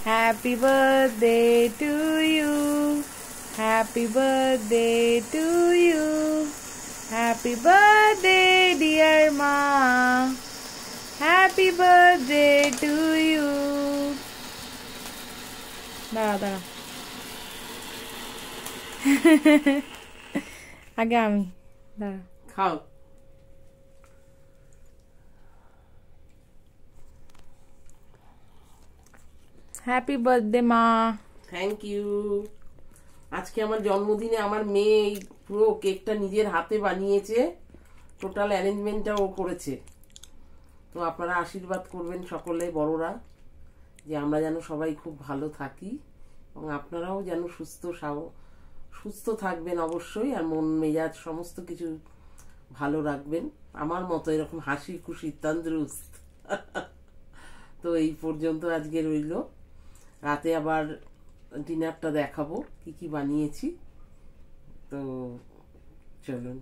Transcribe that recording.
Happy birthday to you. Happy birthday to you. Happy birthday dear Ma. Happy birthday to you. দাঁড়া আগে আমি দাঁড়া খাও। Happy birthday মা। Thank you. আজকে আমার জন্মদিনে আমার মেয়ে এই পুরো কেকটা নিজের হাতে বানিয়েছে, টোটাল অ্যারেঞ্জমেন্টটা ও করেছে। তো আপনারা আশীর্বাদ করবেন সকলে বড়রা, যে আমরা যেন সবাই খুব ভালো থাকি এবং আপনারাও যেন সুস্থ থাকবেন অবশ্যই, আর মন মেজাজ সমস্ত কিছু ভালো রাখবেন আমার মতো, এরকম হাসি খুশি তন্দুরুস্ত। তো এই পর্যন্ত আজকে রইল। রাতে আবার ডিনারটা দেখাবো কি কি বানিয়েছি। তো চলুন।